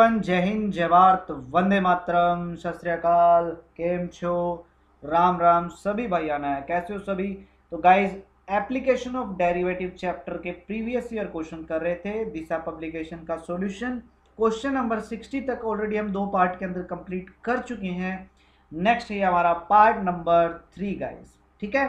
Everyone, जय हिंद, जय भारत, वंदे मातरम, सत श्री अकाल, केम छो, राम राम सभी भाई आना है। कैसे हो सभी? तो guys, application of derivative chapter के प्रीवियस ईयर क्वेश्चन कर रहे थे। दिशा पब्लिकेशन का सॉल्यूशन क्वेश्चन नंबर 60 तक ऑलरेडी हम 2 पार्ट के अंदर कंप्लीट कर चुके हैं। नेक्स्ट है हमारा पार्ट नंबर 3 गाइज, ठीक है।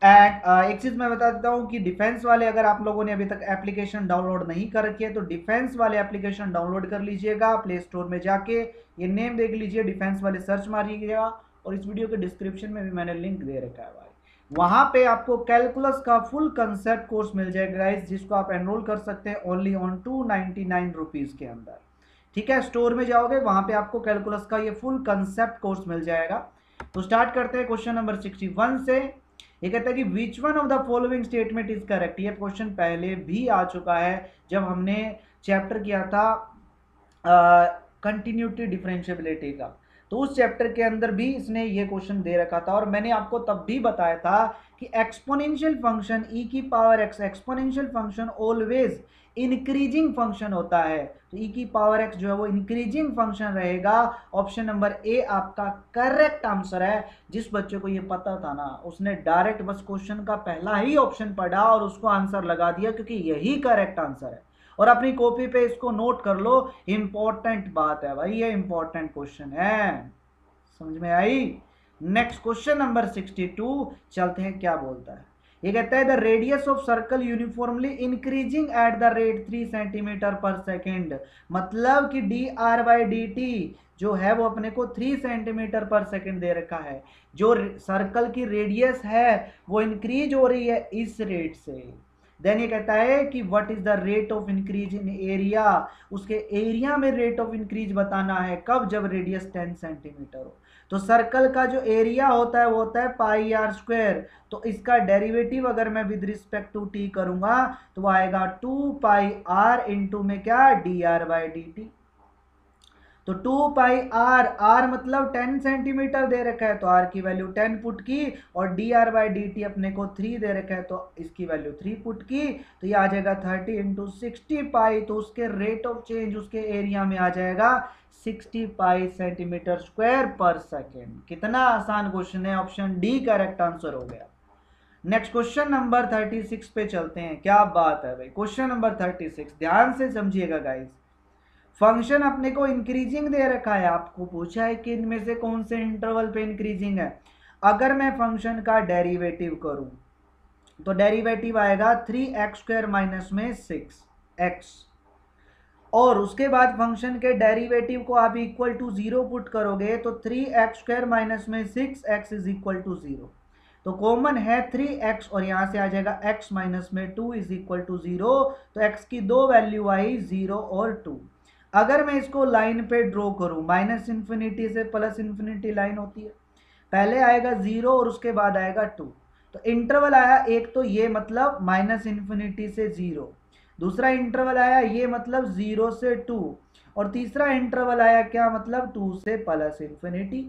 एंड एक चीज मैं बता देता हूँ कि डिफेंस वाले, अगर आप लोगों ने अभी तक एप्लीकेशन डाउनलोड नहीं कर रखी है तो डिफेंस वाले एप्लीकेशन डाउनलोड कर लीजिएगा। प्ले स्टोर में जाके ये नेम देख लीजिए, डिफेंस वाले सर्च मारिएगा, और इस वीडियो के डिस्क्रिप्शन में भी मैंने लिंक दे रखा है भाई। वहां पे आपको कैलकुलस का फुल कंसेप्ट कोर्स मिल जाएगा गाइस, जिसको आप एनरोल कर सकते हैं ओनली ऑन 299 रुपीज के अंदर, ठीक है। स्टोर में जाओगे, वहां पे आपको कैलकुलस का ये फुल कंसेप्ट कोर्स मिल जाएगा। तो स्टार्ट करते हैं क्वेश्चन नंबर 61 से। ये कहता है कि which one of the following statement is correct. ये क्वेश्चन पहले भी आ चुका है जब हमने चैप्टर किया था कंटिन्यूटी डिफरेंशिएबिलिटी का। तो उस चैप्टर के अंदर भी इसने ये क्वेश्चन दे रखा था, और मैंने आपको तब भी बताया था कि एक्सपोनेंशियल फंक्शन e की power x, exponential function always increasing function होता है। तो e की पावर x जो है वो इंक्रीजिंग फंक्शन रहेगा। ऑप्शन नंबर ए आपका करेक्ट आंसर है। जिस बच्चे को ये पता था ना, उसने डायरेक्ट बस क्वेश्चन का पहला ही ऑप्शन पढ़ा और उसको आंसर लगा दिया, क्योंकि यही करेक्ट आंसर है। और अपनी कॉपी पे इसको नोट कर लो, इंपॉर्टेंट बात है भाई, ये इंपॉर्टेंट क्वेश्चन है। समझ में आई? नेक्स्ट क्वेश्चन नंबर 62 चलते हैं, क्या बोलता है। ये कहता है the radius of circle uniformly increasing at the rate 3 centimetre पर सेकेंड। मतलब कि D R by D T जो है वो अपने को 3 सेंटीमीटर पर सेकेंड दे रखा है। जो सर्कल की रेडियस है वो इंक्रीज हो रही है इस रेट से। देन ये कहता है कि what is the rate of increase in area. उसके एरिया में रेट ऑफ इंक्रीज बताना है। कब? जब रेडियस 10 सेंटीमीटर हो। तो सर्कल का जो एरिया होता है वो होता है पाई आर स्क्वायर। तो इसका डेरिवेटिव अगर मैं विद रिस्पेक्ट टू टी करूंगा तो वो आएगा 2 पाई आर इंटू में क्या, D R by D T. तो 2 पाई आर, आर मतलब 10 सेंटीमीटर दे रखा है तो आर की वैल्यू 10 पुट की, और D R by D T अपने को 3 दे रखा है तो इसकी वैल्यू 3 पुट की। तो ये आ जाएगा 30 इंटू 60 पाई। तो उसके रेट ऑफ चेंज उसके एरिया में आ जाएगा 60 पाई सेंटीमीटर स्क्वायर पर सेकेंड। कितना आसान क्वेश्चन है, ऑप्शन डी करेक्ट आंसर हो गया। नेक्स्ट क्वेश्चन नंबर 36 पे चलते हैं। क्या बात है भाई, क्वेश्चन नंबर 36 ध्यान से समझिएगा गाइस। फंक्शन अपने को इंक्रीजिंग दे रखा है, आपको पूछा है कि इनमें से कौन से इंटरवल पे इंक्रीजिंग है। अगर मैं फंक्शन का डेरिवेटिव करूं तो डेरिवेटिव आएगा 3x स्क्वायर माइनस में 6x, और उसके बाद फंक्शन के डेरिवेटिव को आप इक्वल टू 0 पुट करोगे तो 3x स्क्वायर माइनस में 6x इज इक्वल टू 0। तो कॉमन है 3x, और यहां से आ जाएगा x माइनस में 2 इज इक्वल टू 0। तो x की दो वैल्यू आई 0 और 2। अगर मैं इसको लाइन पे ड्रॉ करूं, माइनस इन्फिनिटी से प्लस इन्फिनिटी लाइन होती है, पहले आएगा 0 और उसके बाद आएगा 2। तो इंटरवल आया एक, तो ये मतलब माइनस इन्फिनिटी से 0, दूसरा इंटरवल आया ये मतलब 0 से 2, और तीसरा इंटरवल आया क्या, मतलब 2 से प्लस इन्फिनिटी।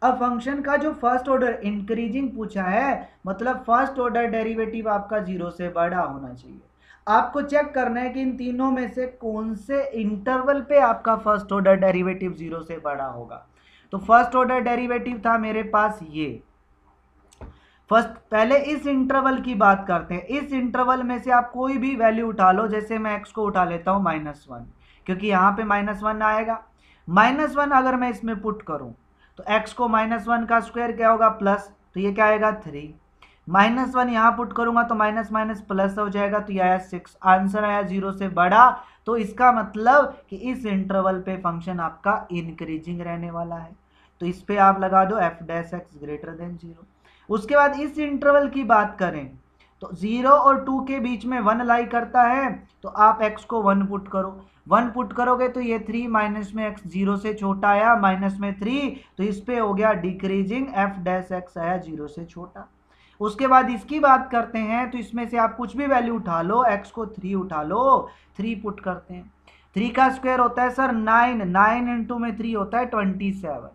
अब फंक्शन का जो फर्स्ट ऑर्डर इंक्रीजिंग पूछा है, मतलब फर्स्ट ऑर्डर डेरिवेटिव आपका 0 से बड़ा होना चाहिए। आपको चेक करना है कि इन तीनों में से कौन से इंटरवल पे आपका फर्स्ट ऑर्डर डेरिवेटिव 0 से बड़ा होगा। तो फर्स्ट ऑर्डर डेरिवेटिव था मेरे पास ये। फर्स्ट पहले इस इंटरवल की बात करते हैं। इस इंटरवल में से आप कोई भी वैल्यू उठा लो, जैसे मैं x को उठा लेता हूं -1, क्योंकि यहां पे -1 आएगा। -1 अगर मैं इसमें पुट करूं तो x को -1 का स्क्वायर क्या होगा, प्लस, तो ये क्या आएगा 3। -1 यहाँ पुट करूंगा तो माइनस माइनस प्लस हो जाएगा, तो ये आया 6। आंसर आया 0 से बड़ा। तो इसका मतलब कि इस इंटरवल पे फंक्शन आपका इंक्रीजिंग रहने वाला है। तो इस पे आप लगा दो f dash x greater than 0। उसके बाद इस इंटरवल की बात करें तो 0 और 2 के बीच में 1 लाई करता है, तो आप x को 1 पुट करो। 1 पुट करोगे तो ये 3 माइनस में x 0 से छोटा आया, माइनस में 3, तो इस पे हो गया डिक्रीजिंग, f डैश x आया 0 से छोटा। उसके बाद इसकी बात करते हैं, तो इसमें से आप कुछ भी वैल्यू उठा लो, x को 3 उठा लो, 3 पुट करते हैं। 3 का स्क्वायर होता है सर 9, 9 इंटू में 3 होता है 27।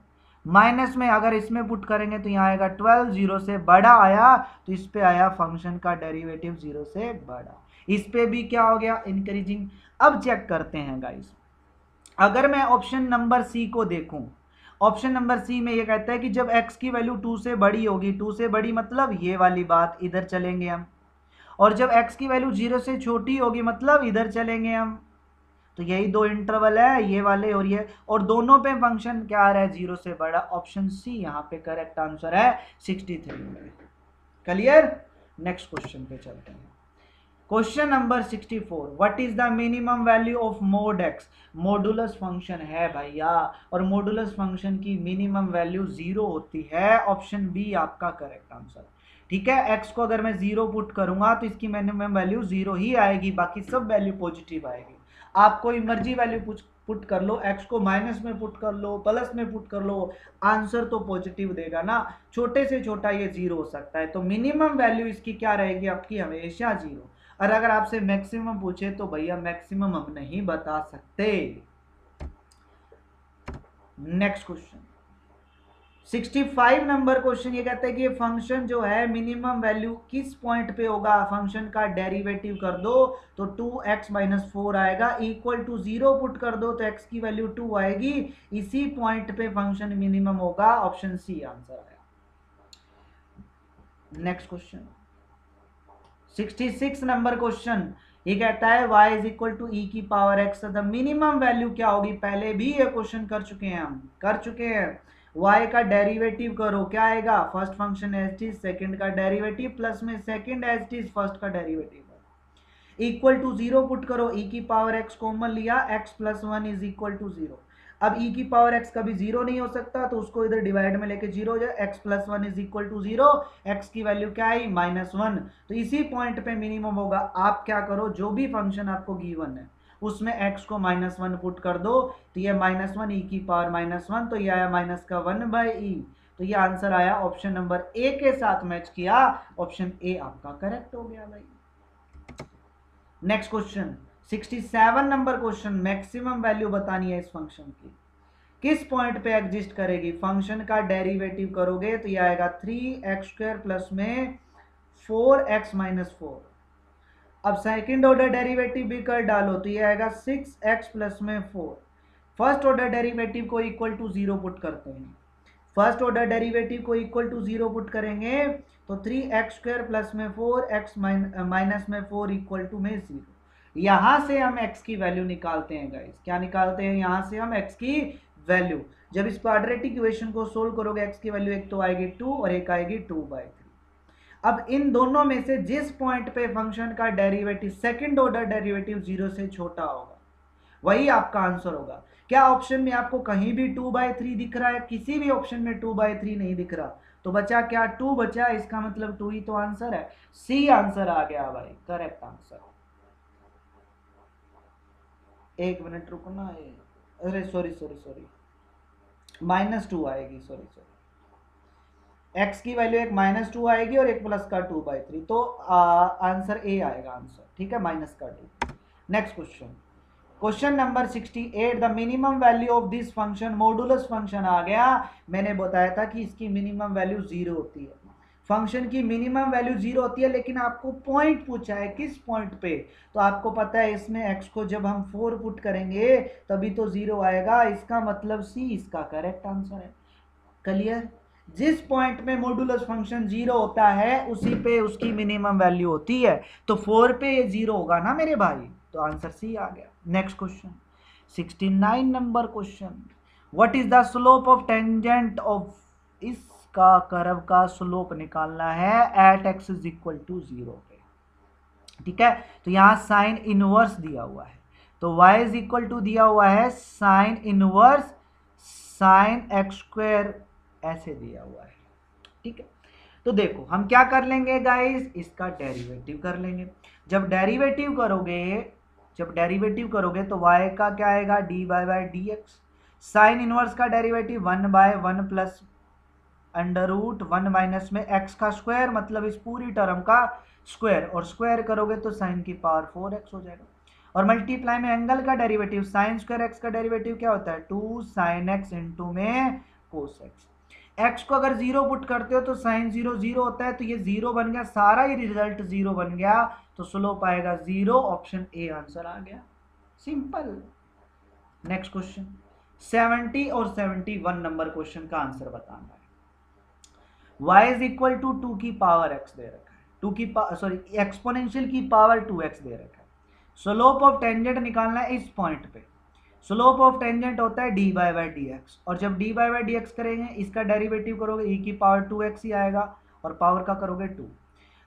माइनस में अगर इसमें पुट करेंगे तो यहाँ आएगा 12, 0 से बड़ा आया, तो इस पे आया फंक्शन का डेरिवेटिव 0 से बड़ा। इस पे भी क्या हो गया, इंक्रीजिंग। अब चेक करते हैं गाइस, अगर मैं ऑप्शन नंबर सी को देखूं, ऑप्शन नंबर सी में ये कहता है कि जब x की वैल्यू 2 से बड़ी होगी, 2 से बड़ी मतलब ये वाली बात, इधर चलेंगे हम, और जब x की वैल्यू 0 से छोटी होगी मतलब इधर चलेंगे हम। तो यही दो इंटरवल है, ये वाले और ये, और दोनों पे फंक्शन क्या आ रहा है, 0 से बड़ा। ऑप्शन सी यहाँ पे करेक्ट आंसर है 63 में। क्लियर। नेक्स्ट क्वेश्चन पे चलते हैं। Question number 64, what is the minimum value of mode x. Modulus function है भैया, और मॉडुलस फंक्शन की मिनिमम वैल्यू 0 होती है। ऑप्शन बी आपका करेक्ट आंसर। ठीक है, एक्स को अगर मैं 0 पुट करूंगा तो इसकी मिनिमम वैल्यू 0 ही आएगी, बाकी सब वैल्यू पॉजिटिव आएगी। आप कोई मर्जी वैल्यू पुट कर लो, एक्स को माइनस में पुट कर लो, प्लस में पुट कर लो, आंसर तो पॉजिटिव देगा ना। छोटे से छोटा ये 0 हो सकता है, तो मिनिमम वैल्यू इसकी क्या रहेगी आपकी, हमेशा 0। और अगर आपसे मैक्सिमम पूछे तो भैया मैक्सिमम हम नहीं बता सकते। नेक्स्ट क्वेश्चन 65 नंबर क्वेश्चन, ये कहता है कि ये फंक्शन जो है मिनिमम वैल्यू किस पॉइंट पे होगा। फंक्शन का डेरिवेटिव कर दो तो 2x - 4 आएगा, इक्वल टू 0 पुट कर दो तो x की वैल्यू 2 आएगी, इसी पॉइंट पे फंक्शन मिनिमम होगा। ऑप्शन सी आंसर आया। नेक्स्ट क्वेश्चन 66 नंबर क्वेश्चन, ये कहता है y is equal to e की power x, the minimum value क्या होगी। पहले भी ये क्वेश्चन कर चुके हैं, हम कर चुके हैं। y का डेरिवेटिव करो, क्या आएगा, first function as it, second का डेरिवेटिव प्लस में सेकंड एज इट, फर्स्ट का डेरिवेटिव, इक्वल टू 0 पुट करो, ई की पावर x कॉमन लिया, x + 1 इज इक्वल टू 0। अब e की पावर x कभी 0 नहीं हो सकता, तो उसको इधर डिवाइड में लेके 0 हो जाए, x + 1 is equal to 0, x की वैल्यू क्या आई, -1। तो इसी पॉइंट पे मिनिमम होगा। आप क्या करो, जो भी फंक्शन आपको गिवन है उसमें x को -1 पुट कर दो, तो ये -1 e की पावर -1, तो ये आया -1/e। तो ये आंसर आया ऑप्शन नंबर ए के साथ मैच किया, ऑप्शन ए आपका करेक्ट हो गया भाई। Next question 67 number question, maximum value बतानी है इस फंक्शन की, किस पॉइंट पे एग्जिस्ट करेगी। फंक्शन का डेरिवेटिव करोगे तो ये आएगा 3x² प्लस में 4x - 4। अब सेकंड ऑर्डर डेरिवेटिव भी कर डालो तो ये आएगा 6x प्लस में 4। फर्स्ट ऑर्डर डेरिवेटिव को इक्वल टू 0 पुट करते हैं, फर्स्ट ऑर्डर डेरिवेटिव को इक्वल टू 0 पुट करेंगे तो 3x² प्लस में 4x माइनस में 4 इक्वल टू में 0। यहां से हम x की वैल्यू निकालते हैं गाइस, क्या निकालते हैं, यहां से हम x की वैल्यू। जब इस क्वाड्रेटिक इक्वेशन को सोल्व करोगे x की वैल्यू एक तो आएगी 2 और एक आएगी 2/3। अब इन दोनों में से जिस पॉइंट पे फंक्शन का डेरिवेटिव सेकंड ऑर्डर डेरिवेटिव 0 से छोटा होगा वही आपका आंसर होगा। क्या ऑप्शन में आपको कहीं भी 2/3 दिख रहा है, किसी भी ऑप्शन में 2/3 नहीं दिख रहा, तो बचा क्या, 2 बचा, इसका मतलब 2 ही तो आंसर है। सी आंसर आ गया भाई, करेक्ट आंसर। एक मिनट रुको ना, अरे सॉरी -2 आएगी, सॉरी x की वैल्यू एक -2 आएगी और एक प्लस का 2/3, तो आंसर ए आएगा आंसर, ठीक है, -2। Next question, question number 68, the minimum value of this function, modulus function आ गया। मैंने बताया था कि इसकी मिनिमम वैल्यू 0 होती है, फंक्शन की मिनिमम वैल्यू 0 होती है, लेकिन आपको पॉइंट पूछा है किस पॉइंट पे, तो आपको पता है इसमें x को जब हम 4 पुट करेंगे तभी तो 0 आएगा, इसका मतलब सी इसका करेक्ट आंसर है। क्लियर। जिस पॉइंट में मॉडुलस फंक्शन 0 होता है उसी पे उसकी मिनिमम वैल्यू होती है, तो 4 पे ये 0 होगा ना मेरे भाई, तो आंसर सी आ गया। Next question 69 number question, what is the slope of tangent of, इसका कर्व का स्लोप निकालना है at x is equal to 0 पे, ठीक है। तो यहाँ साइन इनवर्स दिया हुआ है, तो y इज इक्वल टू दिया हुआ है साइन इनवर्स साइन x², ऐसे दिया हुआ है, ठीक है। तो देखो हम क्या कर लेंगे गाइस, इसका डेरिवेटिव कर लेंगे। जब डेरिवेटिव करोगे तो y का क्या आएगा, dy/dx, साइन इनवर्स का डेरिवेटिव 1/1 प्लस √1 माइनस में x का स्क्वायर, मतलब इस पूरी टर्म का स्क्वायर, और स्क्वायर करोगे तो साइन की पावर 4x हो जाएगा। और मल्टीप्लाई में एंगल का डेरिवेटिव, साइन स्क्वायर x का डेरिवेटिव क्या होता है, 2 sin x इंटू में cos x। x को अगर 0 पुट करते हो तो साइन 0 0 होता है, तो ये 0 बन गया, सारा ही रिजल्ट 0 बन गया, तो स्लोप आएगा 0, ऑप्शन ए आंसर आ गया, सिंपल। नेक्स्ट क्वेश्चन 70 और 71 नंबर क्वेश्चन का आंसर बताना है। y इज इक्वल टू 2 की पावर x दे रखा है, 2 की सॉरी एक्सपोनेंशियल की पावर 2x दे रखा है। स्लोप ऑफ टेंजेंट निकालना है इस पॉइंट पे। स्लोप ऑफ टेंजेंट होता है dy बाई डी एक्स, और जब dy बाई डी एक्स करेंगे इसका डेरिवेटिव करोगे e की पावर 2x ही आएगा और पावर का करोगे 2।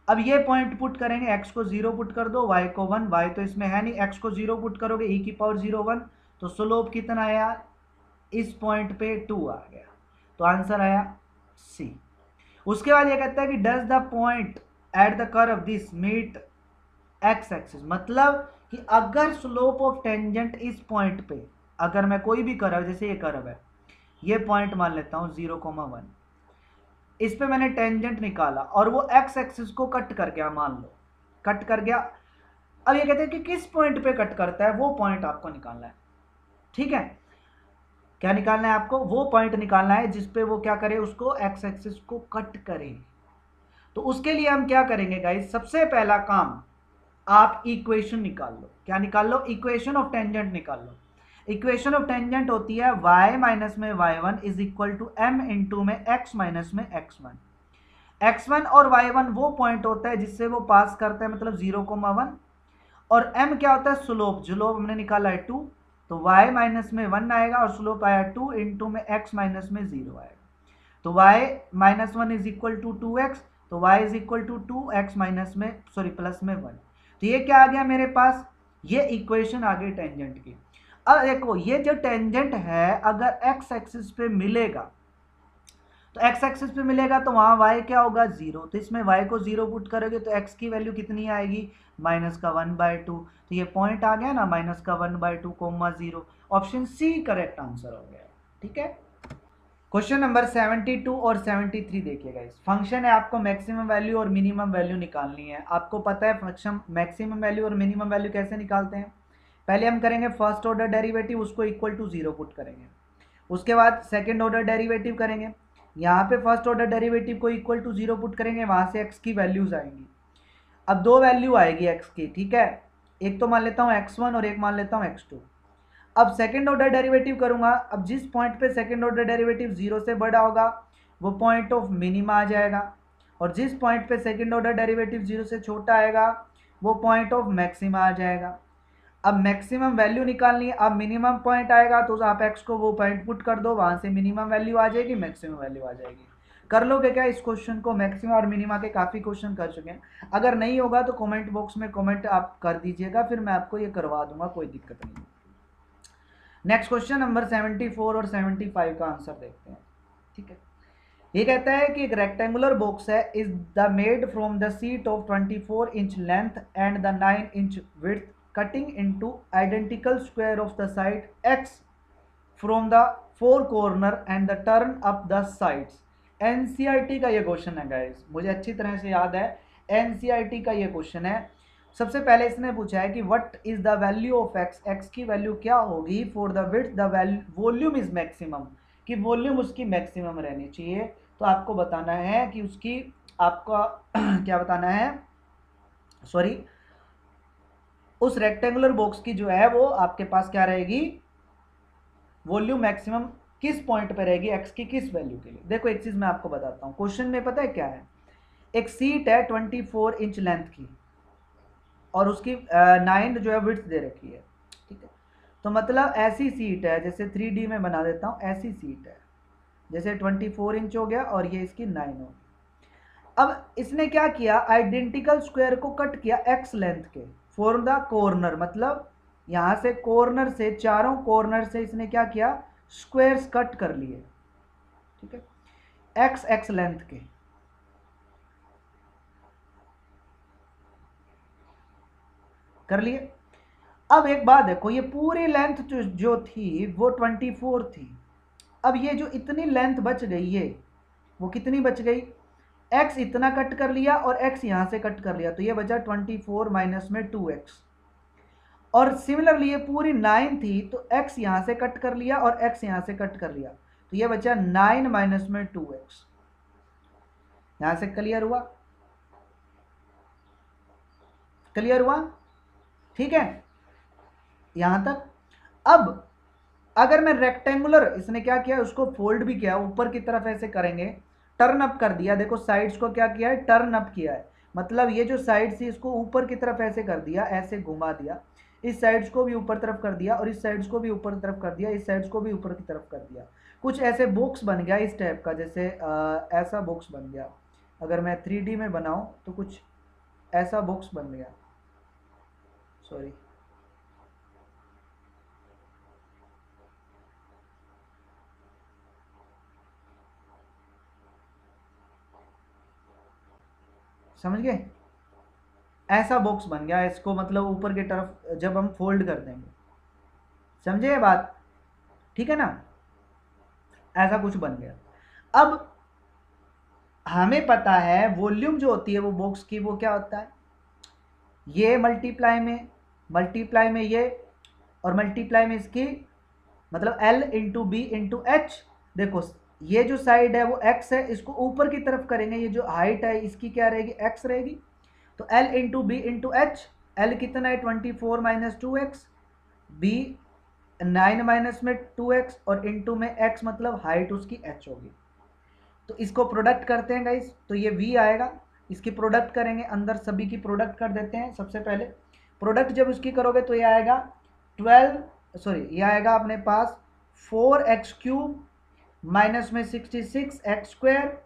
अब ये पॉइंट पुट करेंगे, x को 0 पुट कर दो, y को 1, y तो इसमें है नहीं, x को 0 पुट करोगे e की पावर 0 1, तो स्लोप कितना आया इस पॉइंट पे 2 आ गया, तो आंसर आया सी। उसके बाद ये कहता है कि does the point at the curve this meet x axis, मतलब कि अगर स्लोप ऑफ टेंजेंट इस पॉइंट पे, अगर मैं कोई भी कर्व, जैसे ये कर्व है, ये पॉइंट मान लेता हूं 0,1, इस पे मैंने टेंजेंट निकाला और वो एक्स एक्सिस को कट कर गया, मान लो कट कर गया। अब ये कहते हैं कि किस पॉइंट पे कट करता है, वो पॉइंट आपको निकालना है। ठीक है, क्या निकालना है आपको, वो पॉइंट निकालना है जिसपे वो क्या करे, उसको एक्स एक्सिस को कट करे। तो उसके लिए हम क्या करेंगे गाइस, सबसे पहला काम आप इक्वेशन निकाल लो। क्या निकाल लो, इक्वेशन ऑफ टेंजेंट निकाल लो। इक्वेशन ऑफ टेंजेंट होती है y माइनस में y1 is equal to m into में x माइनस में x1। x1 और y1 वो पॉइंट होता है जिससे वो पास करता है, मतलब 0,1, और m क्या होता है, स्लोप, स्लोप हमने निकाला है 2, तो y माइनस में 1 आएगा और स्लोप आया 2 इंटू में x माइनस में 0 आएगा, तो y minus 1 is equal to 2x, तो y is equal to 2x minus में सॉरी प्लस में 1। तो ये क्या आ गया मेरे पास, ये इक्वेशन आ गई टेंजेंट की। अब देखो ये जो टेंजेंट है अगर x एक्सिस पे मिलेगा, तो x एक्सिस पे मिलेगा तो वहां y क्या होगा 0, तो इसमें y को 0 पुट करोगे तो x की वैल्यू कितनी आएगी, माइनस का 1/2। तो ये पॉइंट आ गया ना, माइनस का 1/2 comma 0, option C correct answer हो गया। ठीक है, क्वेश्चन नंबर 72 और 73 देखिएगा। इस फंक्शन है, आपको मैक्सिमम वैल्यू और मिनिमम वैल्यू निकालनी है। आपको पता है फंक्शन मैक्सिमम वैल्यू और मिनिमम वैल्यू कैसे निकालते हैं, पहले हम करेंगे फर्स्ट ऑर्डर डेरिवेटिव, उसको इक्वल टू 0 पुट करेंगे। उसके बाद सेकंड ऑर्डर डेरिवेटिव करेंगे, यहाँ पे फर्स्ट ऑर्डर डेरिवेटिव को इक्वल टू 0 पुट करेंगे, वहाँ से x की वैल्यूज आएंगी। अब दो वैल्यू आएगी x की, ठीक है, एक तो मान लेता हूँ x1 और एक मान लेता हूँ x2। अब सेकंड ऑर्डर डेरिवेटिव करूंगा, अब जिस पॉइंट पे सेकंड ऑर्डर डेरिवेटिव 0 से बड़ा होगा वो पॉइंट ऑफ मिनिमा आ जाएगा, और जिस पॉइंट पे सेकंड ऑर्डर डेरिवेटिव 0 से छोटा आएगा वो पॉइंट ऑफ मैक्सिमा आ जाएगा। अब मैक्सिमम वैल्यू निकालनी है, अब मिनिमम पॉइंट आएगा तो आप x को वो पॉइंट पुट कर दो, वहां से मिनिमम वैल्यू आ जाएगी, मैक्सिमम वैल्यू आ जाएगी। कर लोगे क्या इस क्वेश्चन को, मैक्सिमम और मिनिमा के काफ़ी क्वेश्चन कर चुके हैं, अगर नहीं होगा तो कमेंट बॉक्स में कमेंट आप कर दीजिएगा, फिर मैं आपको ये करवा दूंगा, कोई दिक्कत नहीं। नेक्स्ट क्वेश्चन नंबर 74 और 75 का आंसर देखते हैं। ठीक है, ये कहता है कि एक रेक्टेंगुलर बॉक्स है, is the made from the seat of 24 inch length and the 9 inch width, cutting into identical square of the side x from the four corner and the turn up the sides. NCERT का ये question है guys, मुझे अच्छी तरह से याद है, NCERT का ये क्वेश्चन है। सबसे पहले इसने पूछा है कि what is the value of x, x की वैल्यू क्या होगी for the width the volume is maximum, कि वॉल्यूम उसकी मैक्सिमम रहनी चाहिए। तो आपको बताना है कि उसकी आपका क्या बताना है, सॉरी उस रेक्टेंगुलर बॉक्स की जो है वो आपके पास क्या रहेगी, वॉल्यूम मैक्सिमम किस पॉइंट पे रहेगी x की किस वैल्यू के लिए। देखो एक चीज मैं आपको बताता हूँ, क्वेश्चन में पता है क्या है, एक सीट है 24 इंच लेंथ की और उसकी 9 जो है विड्थ दे रखी है। ठीक है, तो मतलब ऐसी सीट है, जैसे 3D में बना देता हूँ, ऐसी सीट है जैसे 24 इंच हो गया और ये इसकी 9 हो गई। अब इसने क्या किया, आइडेंटिकल स्क्वायर को कट किया x लेंथ के फॉर द कॉर्नर, मतलब यहाँ से कॉर्नर से, चारों कॉर्नर से इसने क्या किया, स्क्वायर्स कट कर लिए। ठीक है, x लेंथ के, कर लिए। अब एक बात देखो, ये पूरी लेंथ जो थी वो 24 थी, अब ये जो इतनी लेंथ बच गई है वो कितनी बच गई, x इतना कट कर लिया और x यहां से कट कर लिया, तो ये बचा 24 माइनस में 2x। और सिमिलरली ये पूरी 9 थी तो x यहां से कट कर लिया और x यहां से कट कर लिया, तो ये बचा 9 माइनस में 2x। यहां से क्लियर हुआ, क्लियर हुआ, ठीक है यहां तक। अब अगर मैं रेक्टेंगुलर, इसने क्या किया, उसको फोल्ड भी किया, ऊपर की तरफ ऐसे करेंगे, टर्न अप कर दिया, देखो साइड्स को क्या किया है, टर्न अप किया है, मतलब ये जो साइड थी इसको ऊपर की तरफ ऐसे कर दिया, ऐसे घुमा दिया, इस साइड्स को भी ऊपर तरफ कर दिया और इस साइड्स को भी ऊपर तरफ कर दिया, इस साइड्स को भी ऊपर की तरफ कर दिया, कुछ ऐसे बॉक्स बन गया इस टाइप का, जैसे ऐसा बॉक्स बन गया। अगर मैं 3D में बनाऊं तो कुछ ऐसा बॉक्स बन गया, सॉरी, समझ गए, ऐसा बॉक्स बन गया, इसको मतलब ऊपर की तरफ जब हम फोल्ड कर देंगे, समझे ये बात, ठीक है ना, ऐसा कुछ बन गया। अब हमें पता है वॉल्यूम जो होती है वो बॉक्स की, वो क्या होता है, ये मल्टीप्लाई में ये, और मल्टीप्लाई में इसकी, मतलब L into B into H. देखो ये जो साइड है वो x है, इसको ऊपर की तरफ करेंगे, ये जो हाइट है इसकी क्या रहेगी, x रहेगी, तो L into B into H, L कितना है 24 माइनस 2x, बी 9 माइनस में 2x, और इंटू में x मतलब हाइट उसकी h होगी। तो इसको प्रोडक्ट करते हैं गाइस, तो ये v आएगा, इसकी प्रोडक्ट करेंगे, अंदर सभी की प्रोडक्ट कर देते हैं। सबसे पहले प्रोडक्ट जब उसकी करोगे तो ये आएगा 12, सॉरी ये आएगा अपने पास 4x क्यूब माइनस में 66 एक्स स्क्वायर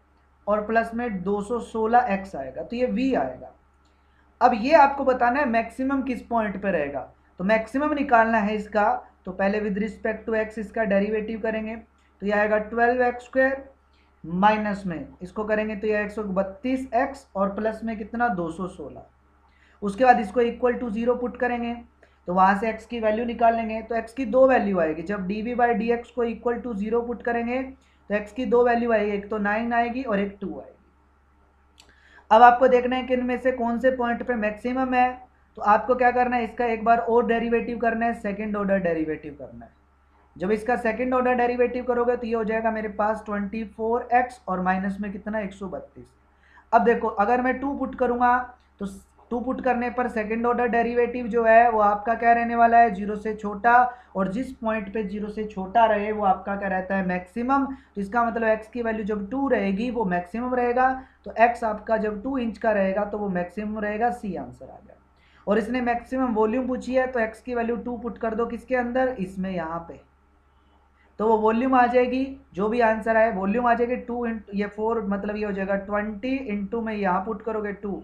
और प्लस में 216 एक्स आएगा, तो ये v आएगा। अब ये आपको बताना है मैक्सिमम किस पॉइंट पे रहेगा, तो मैक्सिमम निकालना है इसका, तो पहले विद रिस्पेक्ट टू एक्स इसका डेरिवेटिव करेंगे, तो ये आएगा 12x स्क्वायर माइनस में इसको करेंगे तो ये 132x और प्लस में कितना 216, उसके बाद इसको इक्वल टू 0 पुट करेंगे, तो वहाँ से x की वैल्यू निकाल लेंगे, तो x की दो वैल्यू आएगी, जब dv बाई डी एक्स को इक्वल टू 0 पुट करेंगे तो x की दो वैल्यू आएगी, एक तो 9 आएगी और एक 2 आएगी। अब आपको देखना है कि इनमें से कौन से पॉइंट पे मैक्सिमम है, तो आपको क्या करना है, इसका एक बार और डेरिवेटिव करना है, सेकंड ऑर्डर डेरिवेटिव करना है। जब इसका सेकंड ऑर्डर डेरिवेटिव करोगे तो ये हो जाएगा मेरे पास 24x और माइनस में कितना 132। अब देखो अगर मैं 2 पुट करूंगा तो 2 पुट करने पर सेकंड ऑर्डर डेरिवेटिव जो है वो आपका क्या रहने वाला है, 0 से छोटा, और जिस पॉइंट पे 0 से छोटा रहे वो आपका क्या रहता है, मैक्सिमम। तो इसका मतलब x की वैल्यू जब 2 रहेगी वो मैक्सिमम रहेगा, तो x आपका जब 2 इंच का रहेगा तो वो मैक्सिमम रहेगा, सी आंसर आ गया। और इसने मैक्सिमम वॉल्यूम पूछी है तो x की वैल्यू 2 पुट कर दो किसके अंदर, इसमें यहाँ पे, तो वो वॉल्यूम आ जाएगी, जो भी आंसर आए वॉल्यूम आ जाएगी 2 इंटू ये 4, मतलब ये हो जाएगा 20 इंटू में यहाँ पुट करोगे 2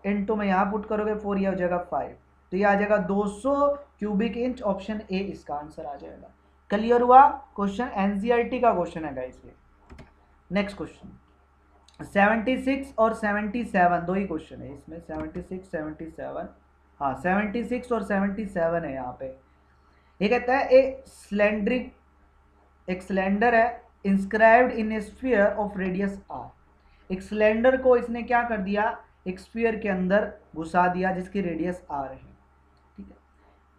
इंटू में यहाँ पुट करोगे 4, ये हो जाएगा 5, तो ये आ जाएगा 200 क्यूबिक इंच, ऑप्शन ए इसका आंसर आ जाएगा। क्लियर हुआ, क्वेश्चन एनसीईआरटी का क्वेश्चन है गाइस ये। नेक्स्ट क्वेश्चन 76 और 77 दो ही क्वेश्चन है इसमें, 76 77, हाँ 76 और 77 है यहाँ पे। ये कहता है एक सिलेंडर है inscribed in a sphere of radius R. एक सिलेंडर को इसने क्या कर दिया, एक स्फीयर के अंदर घुसा दिया जिसकी रेडियस आर है, ठीक है।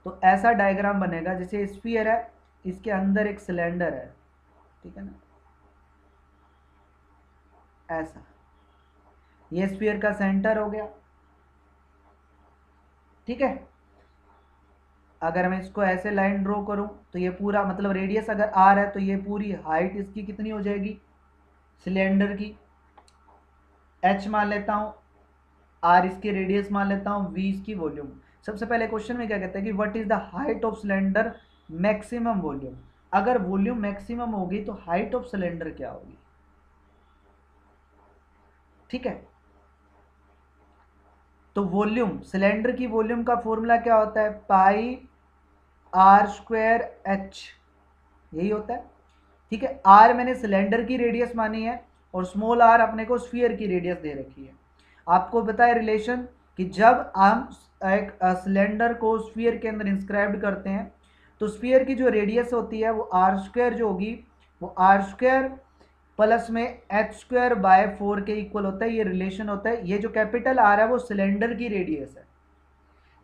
तो ऐसा डायग्राम बनेगा, जैसे स्फीयर है इसके अंदर एक सिलेंडर है, ठीक है ना, ऐसा, ये स्फीयर का सेंटर हो गया, ठीक है। अगर मैं इसको ऐसे लाइन ड्रॉ करूं तो ये पूरा मतलब रेडियस अगर आर है तो ये पूरी हाइट इसकी कितनी हो जाएगी सिलेंडर की, एच मान लेता हूं, आर इसकी रेडियस मान लेता हूं, वी इसकी वॉल्यूम। सबसे पहले क्वेश्चन में क्या कहता है कि what is the height of cylinder maximum volume. अगर वॉल्यूम मैक्सिमम होगी तो हाइट ऑफ सिलेंडर क्या होगी, ठीक है। तो वॉल्यूम, सिलेंडर की वॉल्यूम का फॉर्मूला क्या होता है, पाई आर स्क्वायर एच, यही होता है, ठीक है। आर मैंने सिलेंडर की रेडियस मानी है और स्मॉल आर अपने को स्फीयर की रेडियस दे रखी है। आपको पता है रिलेशन कि जब हम एक सिलेंडर को स्फीयर के अंदर इंस्क्राइब्ड करते हैं तो स्फीयर की जो रेडियस होती है वो आर स्क्वायर जो होगी वो आर स्क्वायर प्लस में एच स्क्वायर बाय 4 के इक्वल होता है, ये रिलेशन होता है। ये जो कैपिटल आर है वो सिलेंडर की रेडियस है।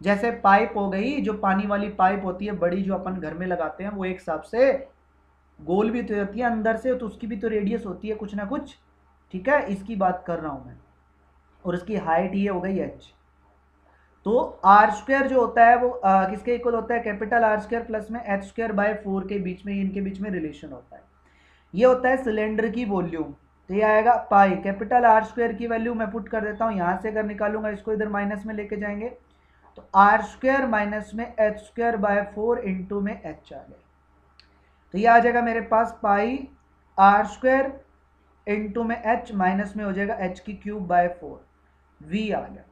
जैसे पाइप हो गई, जो पानी वाली पाइप होती है बड़ी जो अपन घर में लगाते हैं, वो एक हिसाब से गोल भी तो होती है अंदर से, तो उसकी भी तो रेडियस होती है कुछ ना कुछ, ठीक है, इसकी बात कर रहा हूं मैं। और इसकी हाइट ये हो गई एच। तो आर स्क्वायर जो होता है वो किसके इक्वल होता है, कैपिटल आर स्क्वायर प्लस में एच स्क्वायर बाय 4 के बीच में, इनके बीच में रिलेशन होता है। ये होता है सिलेंडर की वॉल्यूम। तो ये आएगा पाई, कैपिटल आर स्क्वायर की वैल्यू मैं पुट कर देता हूँ, यहाँ से अगर निकालूंगा इसको इधर माइनस में लेके जाएंगे तो आर स्क्वायर माइनस में एच स्क्वायर बाय 4 इंटू में एच आ गया। तो ये आ जाएगा मेरे पास पाई आर स्क्वायर इंटू में एच माइनस में हो जाएगा एच की क्यूब बाय 4, वी आ गया।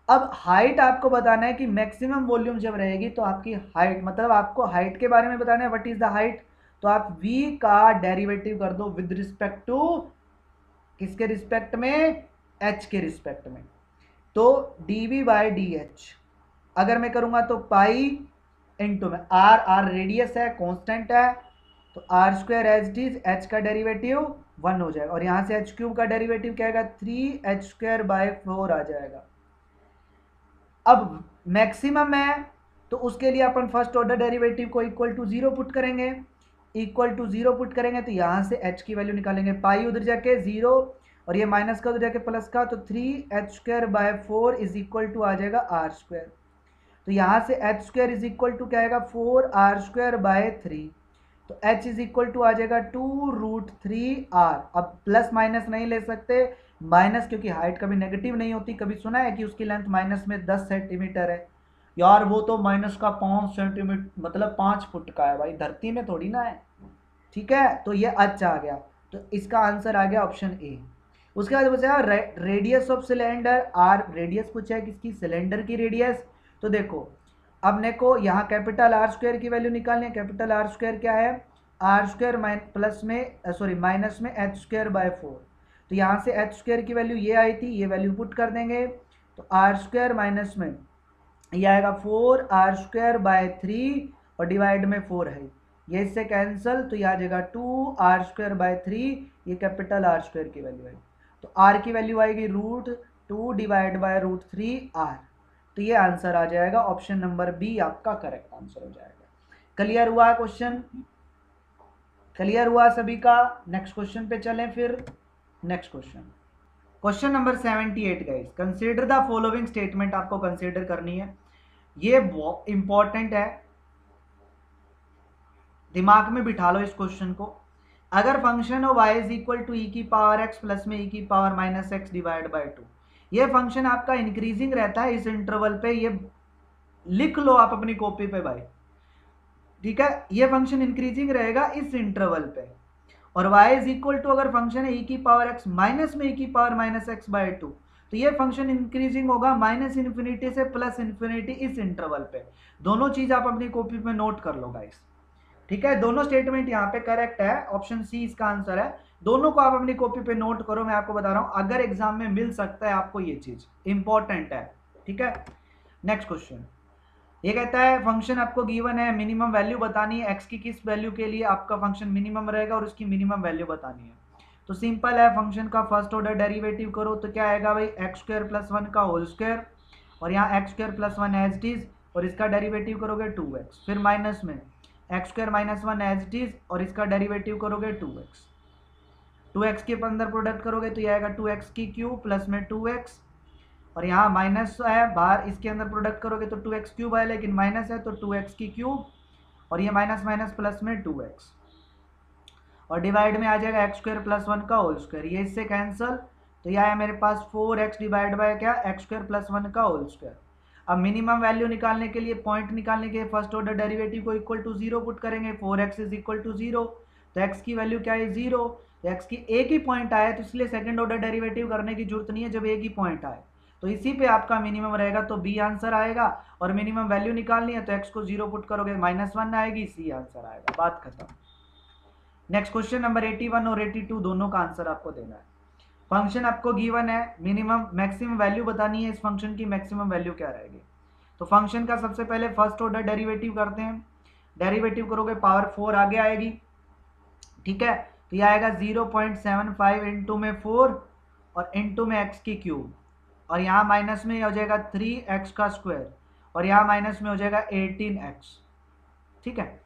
अब हाइट आपको बताना है कि मैक्सिमम वॉल्यूम जब रहेगी तो आपकी हाइट, मतलब आपको हाइट के बारे में बताना है, व्हाट इज द हाइट। तो आप v का डेरिवेटिव कर दो विद रिस्पेक्ट टू, किसके रिस्पेक्ट में, h के रिस्पेक्ट में। तो dv बाय डी एच अगर मैं करूंगा तो पाई इंटू में आर रेडियस है, कांस्टेंट है, तो R square H D, H का डेरिवेटिव 1 हो जाएगा, और यहां से एच क्यूब का डेरिवेटिव क्या आएगा, 3 एच स्क्वायर बाय 4 आ जाएगा। अब मैक्सिमम है तो उसके लिए अपन फर्स्ट ऑर्डर डेरिवेटिव को इक्वल टू 0 पुट करेंगे, इक्वल टू 0 पुट करेंगे तो यहाँ से h की वैल्यू निकालेंगे, पाई उधर जाके 0 और ये माइनस का उधर जाके प्लस का, तो 3 h square by 4 is equal to आ जाएगा आर स्क्वायर। तो यहाँ से h square is equal to क्या आएगा, 4 आर स्क्वायर बाय 3, तो h इज इक्वल टू आ जाएगा 2√3r। अब प्लस माइनस नहीं ले सकते, माइनस क्योंकि हाइट कभी नेगेटिव नहीं होती। कभी सुना है कि उसकी लेंथ माइनस में 10 सेंटीमीटर है, यार वो तो माइनस का 5 सेंटीमीटर मतलब 5 फुट का है भाई, धरती में थोड़ी ना है, ठीक है। तो ये अच्छा आ गया, तो इसका आंसर आ गया ऑप्शन ए। उसके बाद बचा radius of cylinder, R radius पूछा है किसकी, सिलेंडर की रेडियस। तो देखो अब ने को यहाँ कैपिटल आर स्क्वायर की वैल्यू निकालनी है, कैपिटल आर स्क्वायर क्या है, आर स्क्वायर प्लस में सॉरी माइनस में एच स्क्वायर बाय 4। तो यहाँ से एच स्क्वायर की वैल्यू ये आई थी, ये वैल्यू पुट कर देंगे, तो आर स्क्वायर माइनस में ये आएगा 4 आर स्क्वायर बाय 3 और डिवाइड में 4 है, ये इससे कैंसल, तो ये आ जाएगा 2 आर स्क्वायर बाय 3, ये कैपिटल आर स्क्वायर की वैल्यू है। तो आर की वैल्यू आएगी √2 डिवाइड बाय √3 आर। तो ये आंसर आ जाएगा, ऑप्शन नंबर बी आपका करेक्ट आंसर हो जाएगा। क्लियर हुआ क्वेश्चन, क्लियर हुआ सभी का। नेक्स्ट क्वेश्चन पे चलें फिर। Next question, question number 78 guys, consider the following statement आपको कंसीडर करनी है, ये इंपॉर्टेंट है, दिमाग में बिठा लो इस क्वेश्चन को। अगर function of y is equal to e की पावर x प्लस में ई की power minus x divide by 2, ये फंक्शन आपका इंक्रीजिंग रहता है इस इंटरवल पे, ये लिख लो आप अपनी कॉपी पे भाई, ठीक है। ये फंक्शन इंक्रीजिंग रहेगा इस इंटरवल पे, और y इज इक्वल टू अगर फंक्शन है ई की पावर x माइनस में ई की पावर माइनस एक्स बाय 2, तो ये फंक्शन इंक्रीजिंग होगा माइनस इन्फिनिटी से प्लस इन्फिनिटी इस इंटरवल पे। दोनों चीज आप अपनी कॉपी पे नोट कर लो गाइस, ठीक है। दोनों स्टेटमेंट यहाँ पे करेक्ट है, ऑप्शन सी इसका आंसर है। दोनों को आप अपनी कॉपी पे नोट करो, मैं आपको बता रहा हूं अगर एग्जाम में मिल सकता है आपको, ये चीज इंपॉर्टेंट है, ठीक है। नेक्स्ट क्वेश्चन, ये कहता है फंक्शन आपको गिवन है, मिनिमम वैल्यू बतानी है, एक्स की किस वैल्यू के लिए आपका फंक्शन मिनिमम रहेगा और उसकी मिनिमम वैल्यू बतानी है। तो सिंपल है, फंक्शन का फर्स्ट ऑर्डर डेरिवेटिव करो तो क्या आएगा भाई, एक्स स्क्वायर प्लस 1 का होल स्क्वायर, और यहाँ x square plus 1 as it is, और इसका डेरिवेटिव करोगे 2x, फिर माइनस में x square minus 1 as it is, और इसका डेरिवेटिव करोगे 2x, 2x के अंदर प्रोडक्ट करोगे तो ये आएगा 2x की क्यूब प्लस में 2x, और यहाँ माइनस है बाहर, इसके अंदर प्रोडक्ट करोगे तो 2x क्यूब है, लेकिन माइनस है तो 2x की क्यूब, और ये माइनस माइनस प्लस में 2x, और डिवाइड में आ जाएगा एक्स स्क्वायर प्लस 1 का होल स्क्वायर, ये इससे कैंसल, तो यह आया मेरे पास 4x डिवाइड बाय क्या, एक्स स्क्वायर प्लस 1 का होल स्क्वायर। अब मिनिमम वैल्यू निकालने के लिए, पॉइंट निकालने के लिए फर्स्ट ऑर्डर डेरिवेटिव को इक्वल टू 0 पुट करेंगे, 4x इज इक्वल टू 0, तो x की वैल्यू क्या है 0, तो x की एक ही पॉइंट आया, तो इसलिए सेकंड ऑर्डर डेरिवेटिव करने की जरूरत नहीं है जब एक ही पॉइंट आए, तो इसी पे आपका मिनिमम रहेगा, तो बी आंसर आएगा। और मिनिमम वैल्यू निकालनी है तो x को 0 पुट करोगे -1 आएगी, सी आंसर आएगा, बात खत्म। नेक्स्ट क्वेश्चन नंबर 81 और 82 दोनों का आंसर आपको देना है। फंक्शन आपको गिवन है, मिनिमम मैक्सिमम वैल्यू बतानी है, इस फंक्शन की मैक्सिमम वैल्यू क्या रहेगी। तो फंक्शन का सबसे पहले फर्स्ट ऑर्डर डेरिवेटिव करते हैं, डेरिवेटिव करोगे पावर 4 आगे आएगी, ठीक है। तो ये आएगा 0.75 इंटू में 4 और इंटू में एक्स की क्यूब, और यहाँ माइनस में हो जाएगा 3x का स्क्वायर, और यहाँ माइनस में हो जाएगा 18x, ठीक है।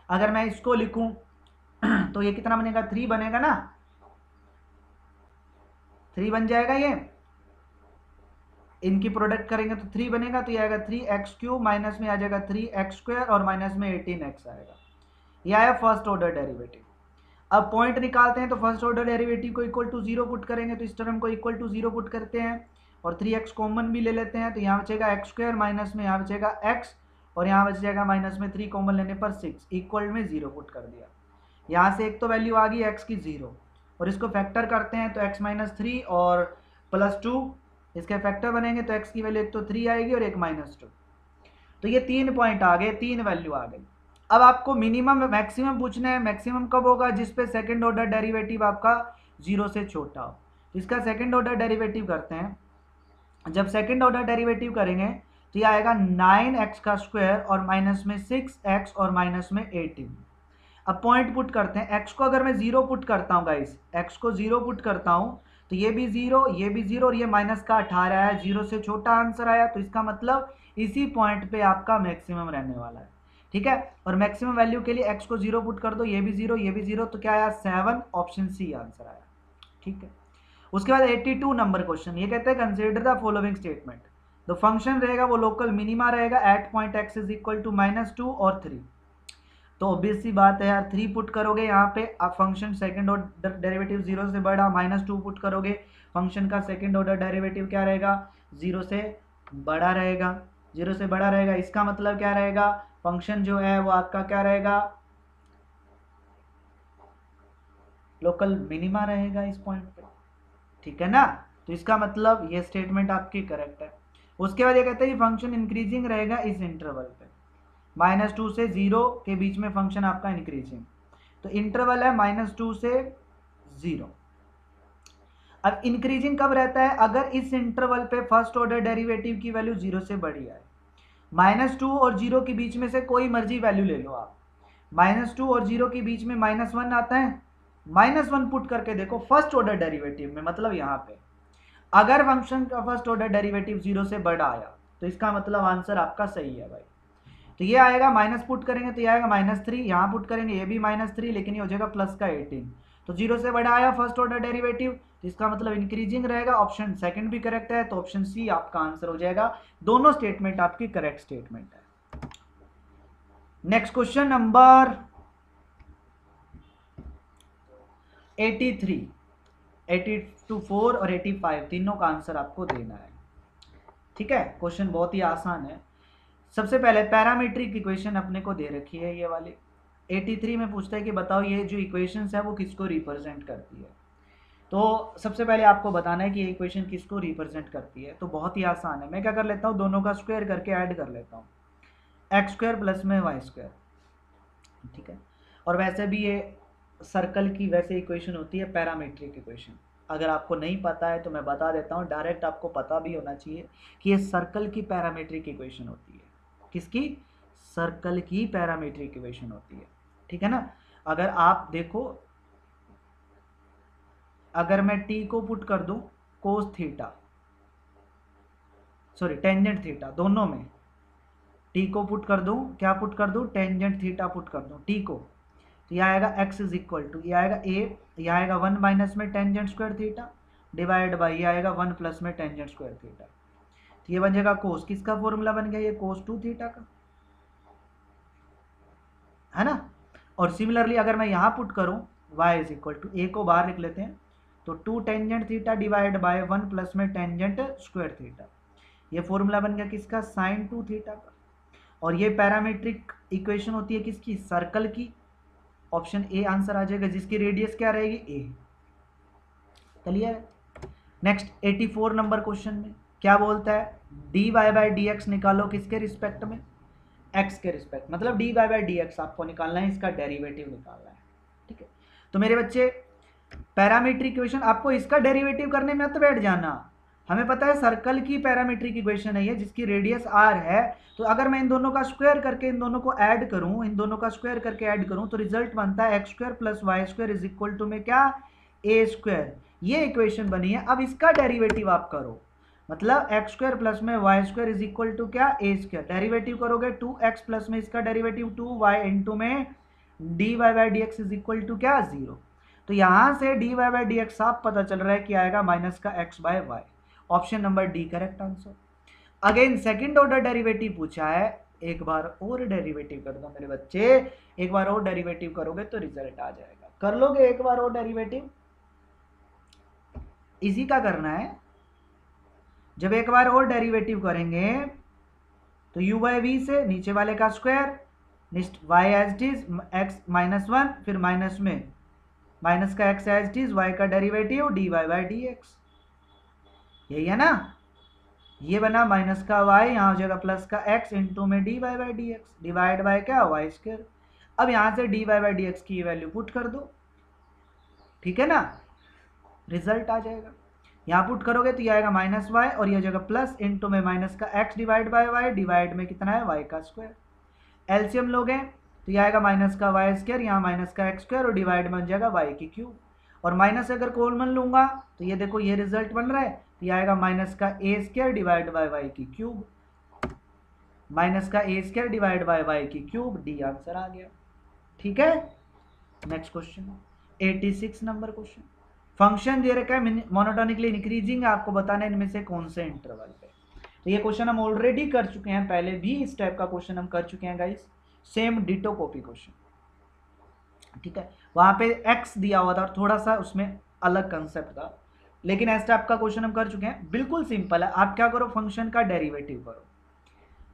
अगर मैं इसको लिखूं तो ये कितना बनेगा, 3 बनेगा ना, 3 बन जाएगा ये, इनकी प्रोडक्ट करेंगे तो 3 बनेगा, तो ये आएगा 3x³ माइनस में आ जाएगा 3x² और माइनस में 18x आएगा। ये आया फर्स्ट ऑर्डर डेरिवेटिव। अब पॉइंट निकालते हैं, तो फर्स्ट ऑर्डर डेरिवेटिव को इक्वल टू 0 पुट करेंगे, तो इस टर्म को इक्वल टू 0 पुट करते हैं और 3x कॉमन भी ले लेते हैं, तो यहाँ बचेगा x² माइनस में यहाँ बचेगा x और यहाँ बच जाएगा माइनस में 3 कॉमन लेने पर 6 इक्वल में 0 पुट कर दिया। यहाँ से एक तो वैल्यू आ गई x की 0 और इसको फैक्टर करते हैं तो x माइनस 3 और प्लस 2 इसके फैक्टर बनेंगे, तो x की वैल्यू एक तो 3 आएगी और एक माइनस 2। तो ये 3 पॉइंट आ गए, 3 वैल्यू आ गई। अब आपको मिनिमम मैक्सिमम पूछना है। मैक्सिमम कब होगा? जिस पे सेकंड ऑर्डर डेरिवेटिव आपका 0 से छोटा हो। इसका सेकंड ऑर्डर डेरिवेटिव करते हैं। जब सेकंड ऑर्डर डेरिवेटिव करेंगे तो ये आएगा 9x² और माइनस में 6x और माइनस में 18। अब पॉइंट पुट करते हैं। x को अगर मैं 0 पुट करता हूँ गाइस, x को 0 पुट करता हूँ तो ये भी 0, ये भी 0 और ये माइनस का 18 आया, 0 से छोटा आंसर आया। तो इसका मतलब इसी पॉइंट पे आपका मैक्सिमम रहने वाला है, ठीक है। और मैक्सिमम वैल्यू के लिए x को 0 पुट कर दो, ये भी 0, ये भी 0, तो क्या आया? 7, ऑप्शन सी आंसर आया, ठीक है। उसके बाद 82 नंबर क्वेश्चन, ये कहते हैं कंसीडर द फॉलोइंग स्टेटमेंट। तो फंक्शन रहेगा वो लोकल मिनिमा रहेगा at point x is equal to -2 और 3। तो ऑब्वियस सी बात है यार, 3 पुट करोगे यहाँ पे, आप फंक्शन सेकंड ऑर्डर डेरिवेटिव 0 से बड़ा, -2 पुट करोगे, फंक्शन का सेकंड ऑर्डर डेरिवेटिव क्या रहेगा? 0 से बड़ा रहेगा, 0 से बड़ा रहेगा। इसका मतलब क्या रहेगा? फंक्शन जो है वो आपका क्या रहेगा? लोकल मिनिमा रहेगा इस पॉइंट पे, ठीक है ना। तो इसका मतलब ये स्टेटमेंट आपकी करेक्ट है। उसके बाद ये कहते हैं कि फंक्शन इंक्रीजिंग रहेगा इस इंटरवल पे, -2 से 0 के बीच में फंक्शन आपका इंक्रीजिंग। तो इंटरवल है -2 से 0। अब इंक्रीजिंग कब रहता है? अगर इस इंटरवल पे फर्स्ट ऑर्डर डेरिवेटिव की वैल्यू 0 से बड़ी आए। -2 और 0 के बीच में से कोई मर्जी वैल्यू ले लो आप। -2 और 0 के बीच में -1 आता है, -1 पुट करके देखो फर्स्ट ऑर्डर डेरिवेटिव में, मतलब यहाँ पे अगर फंक्शन का फर्स्ट ऑर्डर डेरिवेटिव 0 से बड़ा आया तो इसका मतलब आंसर आपका सही है भाई। तो ये आएगा, माइनस पुट करेंगे तो ये आएगा -3, यहाँ पुट करेंगे ये भी -3, लेकिन ये हो जाएगा प्लस का 18। तो 0 से बड़ा आया फर्स्ट ऑर्डर डेरिवेटिव, तो इसका मतलब इंक्रीजिंग रहेगा। ऑप्शन सेकंड भी करेक्ट है, तो ऑप्शन सी आपका आंसर हो जाएगा। दोनों स्टेटमेंट आपकी करेक्ट स्टेटमेंट है। नेक्स्ट क्वेश्चन नंबर 83, 84 और 85 तीनों का आंसर आपको देना है, ठीक है। क्वेश्चन बहुत ही आसान है। सबसे पहले पैरामीट्रिक इक्वेशन अपने को दे रखी है ये वाली। 83 में पूछता है कि बताओ ये जो इक्वेशंस है वो किसको रिप्रेजेंट करती है। तो सबसे पहले आपको बताना है कि ये इक्वेशन किसको रिप्रेजेंट करती है। तो बहुत ही आसान है, मैं क्या कर लेता हूँ, दोनों का स्क्वायर करके ऐड कर लेता हूँ, x² प्लस में y², ठीक है। और वैसे भी ये सर्कल की वैसे इक्वेशन होती है पैरामीट्रिक इक्वेशन। अगर आपको नहीं पता है तो मैं बता देता हूँ, डायरेक्ट आपको पता भी होना चाहिए कि ये सर्कल की पैरामीट्रिक इक्वेशन होती है। किसकी? सर्कल की पैरामीट्रिक इक्वेशन होती है, ठीक है ना। अगर आप देखो, अगर मैं t को पुट कर दूं cos theta, sorry tangent theta, दोनों में t को पुट कर दूं, क्या पुट कर दूं? टेंजेंट थीटा पुट कर दूं t को, तो यह आएगा x इज इक्वल टू, यह आएगा a, यह आएगा 1 माइनस में tangent square theta divide by यह आएगा 1 प्लस में टेंजेंट स्क्वायर थीटा। तो ये बन जाएगा कोस, किसका फॉर्मूला बन गया? ये कोस 2 थीटा का, है ना। और सिमिलरली अगर मैं यहाँ पुट करूँ y is equal to, a को बाहर लिख लेते हैं, तो 2 tangent theta divide by 1 plus में टेंजेंट स्क्वायर थीटा। ये फॉर्मूला बन गया किसका? साइन 2 थीटा का। और ये पैरामीट्रिक इक्वेशन होती है किसकी? सर्कल की। ऑप्शन ए आंसर आ जाएगा, जिसकी रेडियस क्या रहेगी? ए। क्लियर? नेक्स्ट 84 नंबर क्वेश्चन में क्या बोलता है? dy बाई डी एक्स निकालो, किसके रिस्पेक्ट में? x के रिस्पेक्ट, मतलब dy बाई डी एक्स आपको निकालना है, इसका डेरिवेटिव निकालना है, ठीक है। तो मेरे बच्चे पैरामीट्रिक इक्वेशन, आपको इसका डेरिवेटिव करने में मत बैठ जाना। हमें पता है सर्कल की पैरामीट्रिक इक्वेशन है ये, जिसकी रेडियस r है। तो अगर मैं इन दोनों का स्क्वायर करके इन दोनों को ऐड करूं, इन दोनों का स्क्वायर करके ऐड करूं, तो रिजल्ट बनता है x² plus y² is equal to में क्या? a²। ये इक्वेशन बनी है। अब इसका डेरिवेटिव आप करो, मतलब x² प्लस में y² इज इक्वल टू क्या? a²। डेरिवेटिव करोगे 2x प्लस में इसका डेरिवेटिव 2y इंटू में dy by d x is equal to क्या? 0। तो यहाँ से dy बाई डी एक्स साफ पता चल रहा है कि आएगा माइनस का x by y. Option number D correct answer. Again second order derivative पूछा है, एक बार और डेरिवेटिव कर दो मेरे बच्चे, एक बार और डेरिवेटिव करोगे तो रिजल्ट आ जाएगा। कर लोगे एक बार और डेरिवेटिव? इसी का करना है। जब एक बार और डेरिवेटिव करेंगे तो u बाई वी से नीचे वाले का square, next y as it is x minus one, फिर माइनस में माइनस का x as it is y का derivative dy by d x, यही है ना। ये बना माइनस का y, यहाँ हो जाएगा प्लस का x इंटू में dy by d x divide bye क्या y स्क्वायर। अब यहाँ से dy बाई डी एक्स की वैल्यू पुट कर दो, ठीक है ना, रिजल्ट आ जाएगा। यहाँ पुट करोगे तो ये आएगा माइनस वाई और ये हो जाएगा प्लस इंटू में माइनस का x divide by y, divide में कितना है y का स्क्वायर। एलसीएम लोगे तो ये आएगा माइनस का वाई स्क्वायर, यहाँ माइनस का एक्स स्क्वायर और डिवाइड में बन जाएगा y की क्यूब। और माइनस अगर कॉमन लूंगा तो ये देखो ये रिजल्ट बन रहा है, तो ये आएगा माइनस का a square divide by y की क्यूब, माइनस का a square divide by y की क्यूब, डी आंसर आ गया। ठीक है, next question 86 number question. Function दे रखा है मोनोटोनिकली इंक्रीजिंग, आपको बताना है इनमें से कौन से इंटरवल पे। तो ये क्वेश्चन हम ऑलरेडी कर चुके हैं, पहले भी इस टाइप का क्वेश्चन हम कर चुके हैं guys, same ditto copy question. ठीक है, वहां पे x दिया हुआ था और थोड़ा सा उसमें अलग कंसेप्ट था, लेकिन इस टाइप का क्वेश्चन हम कर चुके हैं। बिल्कुल सिंपल है, आप क्या करो फंक्शन का डेरिवेटिव करो।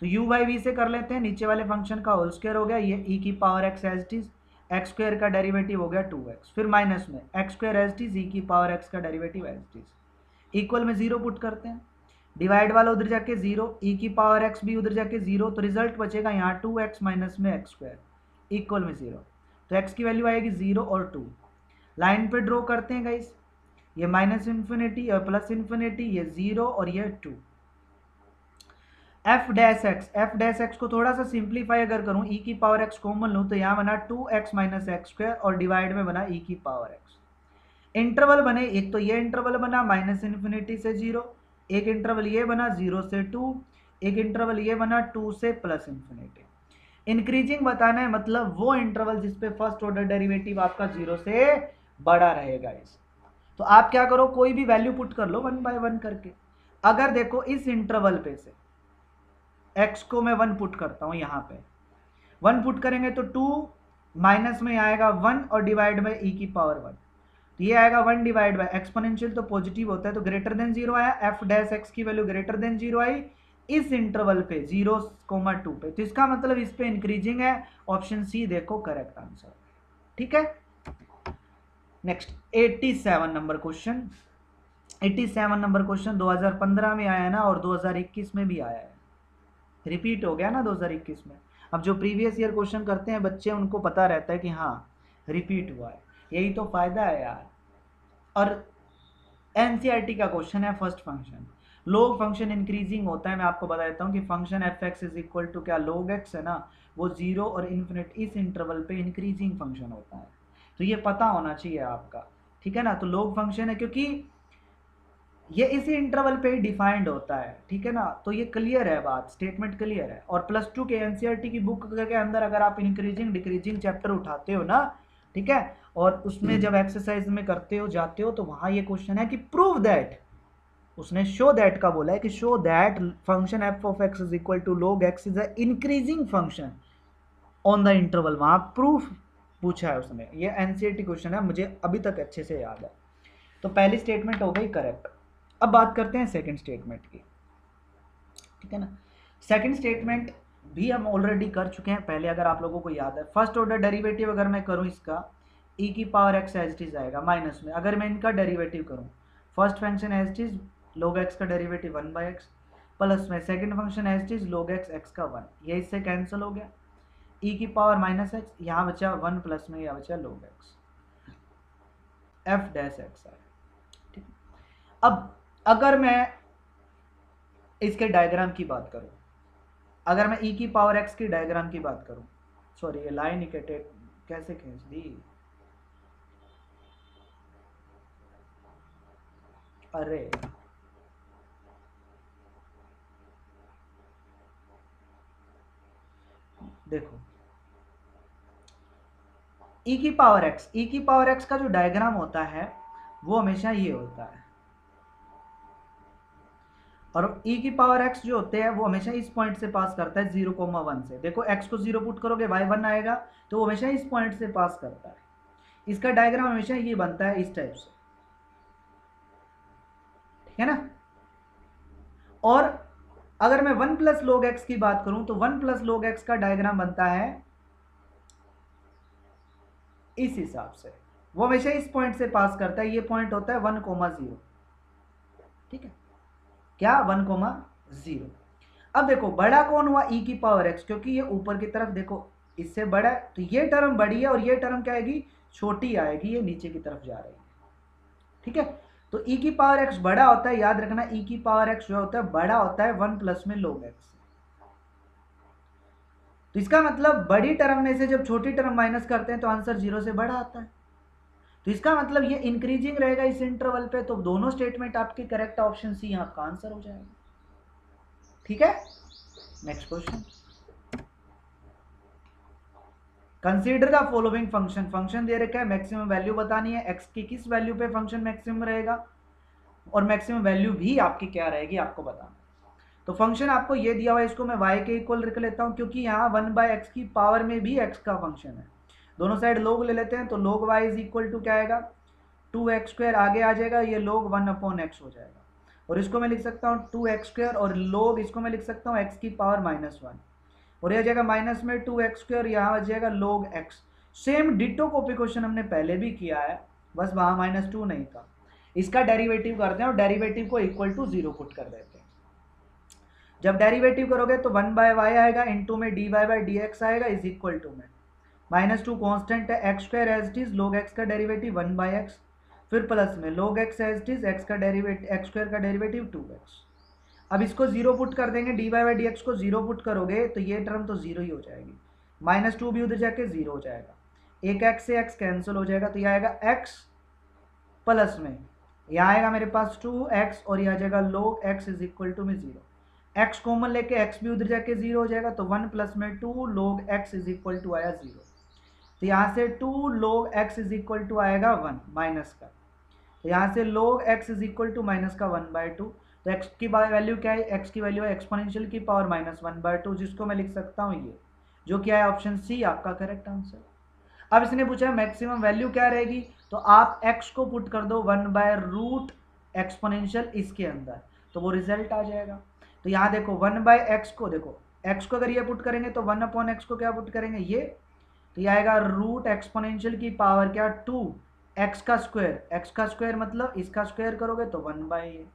तो u बाई वी से कर लेते हैं, नीचे वाले फंक्शन का होल स्क्वायर हो गया, ये e की power x as it is, x square का डेरिवेटिव हो गया 2x, फिर माइनस में x square as it is, e की पावर x का derivative as it is, equal में 0 पुट करते हैं, डिवाइड वाला उधर जाके 0, ई की पावर x भी उधर जाके 0, तो रिजल्ट बचेगा यहाँ 2x माइनस में एक्स स्क्वायर इक्वल में 0, तो x की वैल्यू आएगी 0 और 2। लाइन पे ड्रॉ करते हैं गाइस, ये माइनस इन्फिनिटी और प्लस इन्फिनिटी, ये 0 और ये 2। एफ डैश एक्स को थोड़ा सा सिंप्लीफाई अगर करूं, ई की पावर एक्स कॉमन लूं तो यहाँ बना 2x माइनस एक्स स्क्वायर और डिवाइड में बना ई की पावर एक्स। इंटरवल बने, एक तो ये इंटरवल बना माइनस इन्फिनिटी से 0, एक इंटरवल ये बना 0 से 2, एक इंटरवल ये बना 2 से प्लस इन्फिनिटी। इंक्रीजिंग बताना है, मतलब वो इंटरवल जिसपे फर्स्ट ऑर्डर डेरिवेटिव आपका 0 से बड़ा रहेगा इस। तो आप क्या करो, कोई भी वैल्यू पुट कर लो 1 बाय 1 करके। अगर देखो इस इंटरवल पे से x को मैं 1 पुट करता हूं, यहाँ पे 1 पुट करेंगे तो 2 माइनस में आएगा 1 और डिवाइड बाय e की पावर 1, तो ये आएगा 1 डिवाइड बाय एक्सपोनेंशियल तो पॉजिटिव होता है, तो ग्रेटर देन 0 आया, एफ डैश एक्स की वैल्यू ग्रेटर देन 0 आई इस इंटरवल पे 0,2 पे, तो इसका मतलब इस पे इंक्रीजिंग है, ऑप्शन सी देखो करेक्ट आंसर। ठीक है, next 87 number question. 87 number question 2015 में आया ना और 2021 में भी आया है, रिपीट हो गया ना 2021 में। अब जो प्रीवियस ईयर क्वेश्चन करते हैं बच्चे, उनको पता रहता है कि हाँ रिपीट हुआ है, यही तो फायदा है यार। और एनसीईआरटी का क्वेश्चन है first function, log function increasing होता है। मैं आपको बता देता हूँ कि function F x is equal to क्या, लॉग एक्स है ना, वो 0 और इन्फिनिट इस इंटरवल पे इंक्रीजिंग फंक्शन होता है, तो ये पता होना चाहिए आपका। ठीक है ना, तो लॉग फंक्शन है क्योंकि ये इसी इंटरवल पे ही डिफाइंड होता है। ठीक है ना, तो ये क्लियर है बात, स्टेटमेंट क्लियर है। और प्लस 2 के एनसीईआरटी की बुक के अंदर अगर आप इंक्रीजिंग डिक्रीजिंग चैप्टर उठाते हो ना, ठीक है, और उसमें जब एक्सरसाइज में करते हो जाते हो तो वहां ये क्वेश्चन है कि प्रूव दैट, उसने शो दैट का बोला है कि show that function F of x is equal to log x is a increasing function on the interval, वहां प्रूफ पूछा है उसने। ये एनसीईआरटी क्वेश्चन है, मुझे अभी तक अच्छे से याद है। तो पहली स्टेटमेंट हो गई करेक्ट। अब बात करते हैं सेकंड स्टेटमेंट की। ठीक है ना, सेकंड स्टेटमेंट भी हम ऑलरेडी कर चुके हैं पहले, अगर आप लोगों को याद है। फर्स्ट ऑर्डर डेरिवेटिव अगर मैं करूं इसका, e की power x as it is आएगा, माइनस में अगर मैं इनका डेरिवेटिव करूं, first function as it is log x का डेरिवेटिव 1 बाय x, प्लस में second function as it is log x का 1, ये इससे कैंसिल हो गया, e की पावर माइनस x, यहाँ बचा 1 प्लस में यहाँ बचा log x, f dash x आया। ठीक, अब अगर मैं इसके डायग्राम की बात करूं, अगर मैं e की पावर x की डायग्राम की बात करूं, सॉरी ये लाइन ही कैसे खींच दी, अरे देखो e की पावर x का जो डायग्राम होता है वो हमेशा ये होता है, और e की पावर x जो होते हैं वो हमेशा इस पॉइंट से पास करता है 0,1 से। देखो x को 0 पुट करोगे y 1 आएगा, तो वो हमेशा इस पॉइंट से पास करता है। इसका डायग्राम हमेशा ये बनता है इस टाइप से, ठीक है ना। और अगर मैं 1 प्लस log x की बात करूं तो 1 प्लस log x का डायग्राम बनता है इस हिसाब से, वो हमेशा इस पॉइंट से पास करता है। ये पॉइंट होता है 1,0, ठीक है, क्या 1,0। अब देखो बड़ा कौन हुआ e की पावर x, क्योंकि ये ऊपर की तरफ देखो इससे बड़ा है, तो ये टर्म बड़ी है और ये टर्म क्या आएगी, छोटी आएगी, ये नीचे की तरफ जा रही है, ठीक है। तो e की पावर x बड़ा होता है, याद रखना e की पावर x जो होता है बड़ा होता है 1 प्लस में log x। तो इसका मतलब बड़ी टर्म में से जब छोटी टर्म माइनस करते हैं तो आंसर 0 से बड़ा आता है। तो इसका मतलब ये इंक्रीजिंग रहेगा इस इंटरवल पे, तो दोनों स्टेटमेंट आपके करेक्ट, ऑप्शन सी आपका आंसर हो जाएगा, ठीक है। Next question, consider the following function. Function दे रखा है, मैक्सिमम वैल्यू बतानी है, x की किस वैल्यू पे फंक्शन मैक्सिमम रहेगा और मैक्सिमम वैल्यू भी आपकी क्या रहेगी आपको बताना। तो फंक्शन आपको ये दिया हुआ है, इसको मैं y के इक्वल रख लेता हूं, क्योंकि यहाँ 1/x की पावर में भी x का फंक्शन है। दोनों साइड log ले लेते हैं, तो log y is equal to क्या आएगा, 2x² आगे आ जाएगा, ये log 1/x हो जाएगा। और इसको मैं लिख सकता हूँ 2x² और log इसको मैं लिख सकता हूँ x की पावर -1, और यह जाएगा माइनस में 2x², यहाँ आ जाएगा log x। Same ditto copy question हमने पहले भी किया है, बस वहाँ -2 नहीं था। इसका डेरिवेटिव करते हैं और डेरिवेटिव को इक्वल टू 0 पुट कर देते हैं। जब डेरिवेटिव करोगे तो 1/y आएगा, इनटू में dy/dx आएगा, इज इक्वल टू में -2 कांस्टेंट है, x² as it is, log x का डेरिवेटिव 1/x, फिर प्लस में log x as it is, x का डेरिवेटिव x² का डेरिवेटिव 2x। अब इसको 0 पुट कर देंगे, dy/dx को 0 पुट करोगे तो ये टर्म तो 0 ही हो जाएगी, -2 भी उधर जाके 0 हो जाएगा, एक x से x कैंसिल हो जाएगा, तो ये आएगा x प्लस में यहाँ आएगा मेरे पास 2x और यह आ जाएगा log x is equal to में 0। x कॉमन लेके x भी उधर जाके 0 हो जाएगा, तो 1 प्लस में 2 log x is equal to आया 0। तो यहाँ से 2 log x is equal to आएगा 1 माइनस का, तो यहाँ से log x is equal to minus का 1/2। तो x की वैल्यू क्या है, x की वैल्यू है एक्सपोनेंशियल की पावर -1/2, जिसको मैं लिख सकता हूँ ये, जो क्या है ऑप्शन सी आपका करेक्ट आंसर। अब इसने पूछा है मैक्सिमम वैल्यू क्या रहेगी, तो आप x को पुट कर दो 1/रूट एक्सपोनेंशियल इसके अंदर, तो वो रिजल्ट आ जाएगा। तो यहाँ देखो 1/x को, देखो x को अगर ये पुट करेंगे तो 1/x को क्या पुट करेंगे ये, तो ये आएगा रूट एक्सपोनेंशियल की पावर क्या 2 x का स्क्वायर मतलब इसका स्क्वायर करोगे तो 1/a।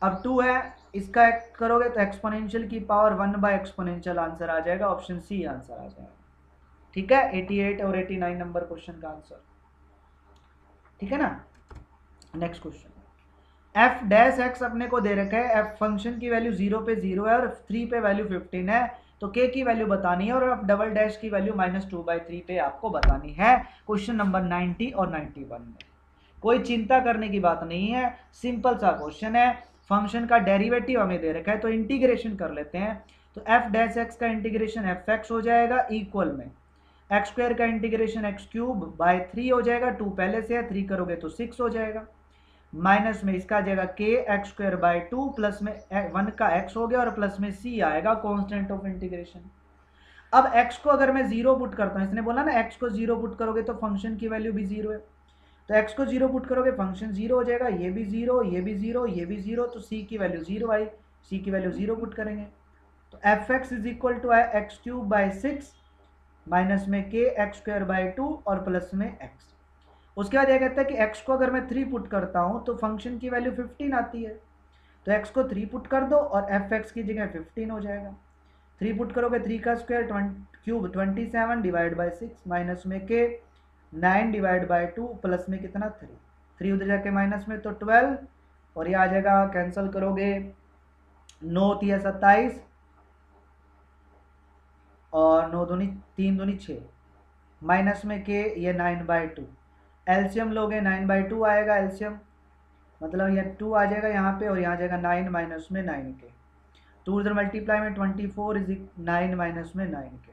अब 2 है, इसका करोगे तो एक्सपोनेंशियल की पावर 1/एक्सपोनेंशियल, आंसर आ जाएगा ऑप्शन सी आंसर आ जाएगा, ठीक है। 88 और 89 नंबर क्वेश्चन का आंसर, ठीक है ना। नेक्स्ट क्वेश्चन, f' अपने को दे रखा है, f फंक्शन की वैल्यू 0 पे 0 है और 3 पे वैल्यू 15 है, तो k की वैल्यू बतानी है और f" की वैल्यू -2/3 पे आपको बतानी है। क्वेश्चन नंबर 90 और 91 में कोई चिंता करने की बात नहीं है, सिंपल सा क्वेश्चन है। फंक्शन का डेरिवेटिव हमें दे रखा है, तो इंटीग्रेशन कर लेते हैं। तो f' का इंटीग्रेशन fx हो जाएगा इक्वल में x² का इंटीग्रेशन x³ हो जाएगा, 2 पहले से है, 3 करोगे तो 6 हो जाएगा, माइनस में इसका आ जाएगा k x²/2 प्लस में 1 का x हो गया और प्लस में c आएगा कांस्टेंट ऑफ इंटीग्रेशन। अब x को अगर मैं 0 पुट करता हूँ, इसने बोला ना x को 0 पुट करोगे तो फंक्शन की वैल्यू भी 0 है, तो x को 0 पुट करोगे फंक्शन 0 हो जाएगा, ये भी 0, ये भी 0, ये भी 0, तो c की वैल्यू 0 आई, c की वैल्यू 0 पुट करेंगे, तो fx इज इक्वल टू है x³ माइनस में k x²/2 और प्लस में x। उसके बाद यह कहता है कि x को अगर मैं 3 पुट करता हूं तो फंक्शन की वैल्यू 15 आती है, तो x को 3 पुट कर दो और fx की जगह 15 हो जाएगा, 3 पुट करोगे 3 का स्क्वायर 27 डिवाइड बाई 6 माइनस में k 9/2 प्लस में कितना 3 उधर जाके माइनस में तो 12 और ये आ जाएगा, कैंसिल करोगे 9 3 27 और 9 दूनी 3 दूनी 6 माइनस में k ये 9/2, एलसीएम लोगे 9/2 आएगा एलसीएम, मतलब ये 2 आ जाएगा यहाँ पे और यहाँ जाएगा 9 माइनस में 9k, 2 उधर मल्टीप्लाई में 24 इज 9 माइनस में 9k,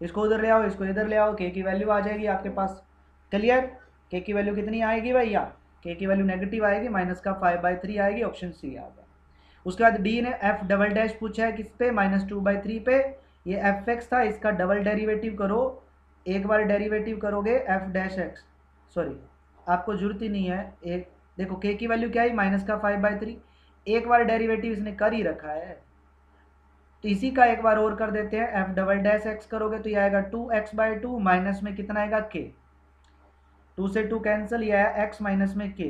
इसको उधर ले आओ, इसको इधर ले आओ, k की वैल्यू आ जाएगी आपके पास, क्लियर। k की वैल्यू कितनी आएगी भैया, k की वैल्यू नेगेटिव आएगी, माइनस का 5/3 आएगी, ऑप्शन सी आ गया, उसके बाद डी ने एफ डबल डैश पूछा है किस पे, -2/3 पे। ये एफ एक्स था, इसका डबल डेरिवेटिव करो, एक बार डेरिवेटिव करोगे एफ डैश एक्स, सॉरी आपको जरूरत ही नहीं है, एक देखो के की वैल्यू क्या है -5/3, एक बार डेरिवेटिव इसने कर ही रखा है, तो इसी का एक बार और कर देते हैं, एफ डबल डैश एक्स करोगे तो ये आएगा 2x/2, माइनस में कितना आएगा k, 2 से 2 कैंसिल, ये आया x माइनस में k,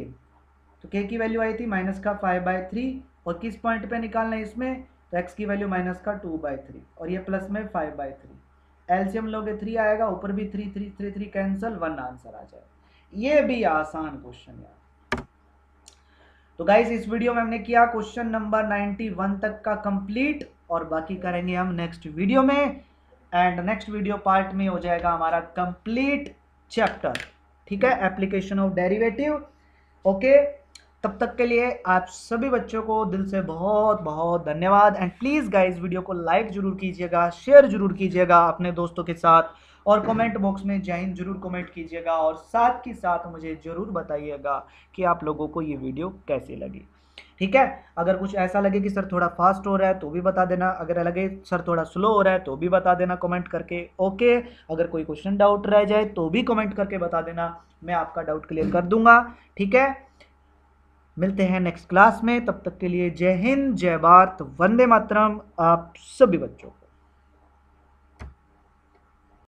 तो k की वैल्यू आई थी -5/3, और किस पॉइंट पे निकालना है इसमें, तो x की वैल्यू -2/3 और ये प्लस में 5/3, एलसीएम लोगे 3 आएगा, ऊपर भी 3 3 3 3 कैंसिल, 1 आंसर आ जाएगा। ये भी आसान क्वेश्चन यार। तो गाइस इस वीडियो में हमने किया क्वेश्चन नंबर 91 तक का कंप्लीट, और बाकी करेंगे हम नेक्स्ट वीडियो में, एंड नेक्स्ट वीडियो पार्ट में हो जाएगा हमारा कंप्लीट चैप्टर, ठीक है, एप्लीकेशन ऑफ डेरिवेटिव। ओके, तब तक के लिए आप सभी बच्चों को दिल से बहुत बहुत धन्यवाद, एंड प्लीज़ गाइस वीडियो को लाइक जरूर कीजिएगा, शेयर जरूर कीजिएगा अपने दोस्तों के साथ, और कमेंट बॉक्स में जय हिंद जरूर कमेंट कीजिएगा, और साथ ही साथ मुझे ज़रूर बताइएगा कि आप लोगों को ये वीडियो कैसी लगी, ठीक है। अगर कुछ ऐसा लगे कि सर थोड़ा फास्ट हो रहा है तो भी बता देना, अगर लगे सर थोड़ा स्लो हो रहा है तो भी बता देना कमेंट करके, ओके। अगर कोई क्वेश्चन डाउट रह जाए तो भी कमेंट करके बता देना, मैं आपका डाउट क्लियर कर दूंगा, ठीक है। मिलते हैं नेक्स्ट क्लास में, तब तक के लिए जय हिंद, जय भारत, वंदे मातरम आप सभी बच्चों।